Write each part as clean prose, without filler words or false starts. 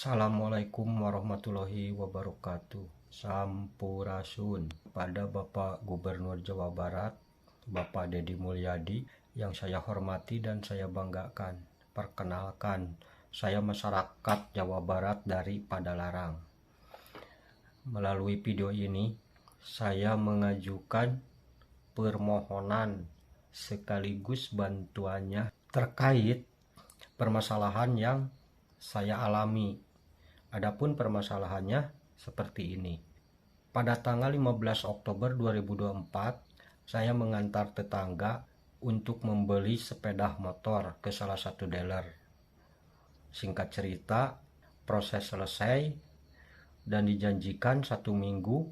Assalamualaikum warahmatullahi wabarakatuh. Sampurasun pada Bapak Gubernur Jawa Barat, Bapak Deddy Mulyadi yang saya hormati dan saya banggakan. Perkenalkan, saya masyarakat Jawa Barat dari Padalarang. Melalui video ini, saya mengajukan permohonan sekaligus bantuannya terkait permasalahan yang saya alami. Adapun permasalahannya seperti ini. Pada tanggal 15 Oktober 2024, saya mengantar tetangga untuk membeli sepeda motor ke salah satu dealer. Singkat cerita, proses selesai dan dijanjikan 1 minggu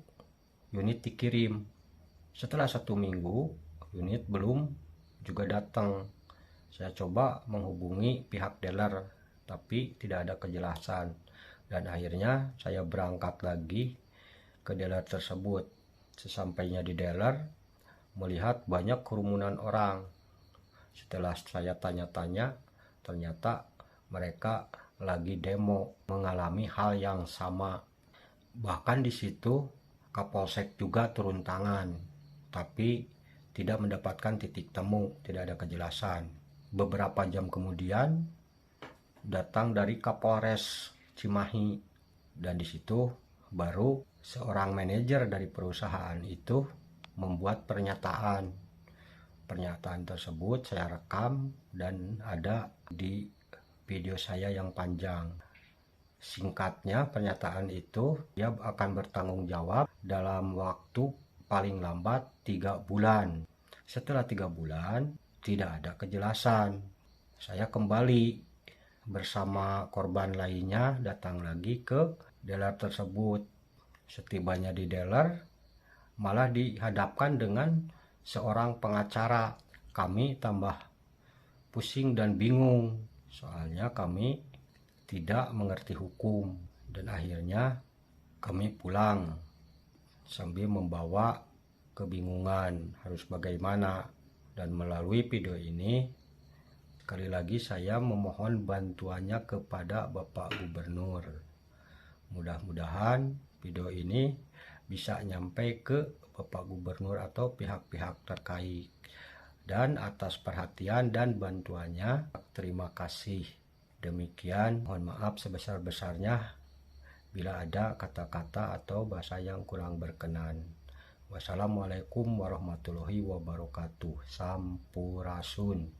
unit dikirim. Setelah 1 minggu, unit belum juga datang. Saya coba menghubungi pihak dealer, tapi tidak ada kejelasan, dan akhirnya saya berangkat lagi ke dealer tersebut. Sesampainya di dealer, melihat banyak kerumunan orang. Setelah saya tanya-tanya, ternyata mereka lagi demo, mengalami hal yang sama. Bahkan di situ Kapolsek juga turun tangan, tapi tidak mendapatkan titik temu, tidak ada kejelasan. Beberapa jam kemudian datang dari Kapolres Cimahi, dan di situ baru seorang manajer dari perusahaan itu membuat pernyataan. Pernyataan tersebut saya rekam dan ada di video saya yang panjang. Singkatnya, pernyataan itu dia akan bertanggung jawab dalam waktu paling lambat 3 bulan. Setelah 3 bulan tidak ada kejelasan. Saya kembali bersama korban lainnya datang lagi ke dealer tersebut. Setibanya di dealer, malah dihadapkan dengan seorang pengacara. Kami tambah pusing dan bingung, soalnya kami tidak mengerti hukum, dan akhirnya kami pulang sambil membawa kebingungan harus bagaimana. Dan melalui video ini, sekali lagi saya memohon bantuannya kepada Bapak Gubernur. Mudah-mudahan video ini bisa nyampe ke Bapak Gubernur atau pihak-pihak terkait. Dan atas perhatian dan bantuannya, terima kasih. Demikian, mohon maaf sebesar-besarnya bila ada kata-kata atau bahasa yang kurang berkenan. Wassalamualaikum warahmatullahi wabarakatuh. Sampurasun.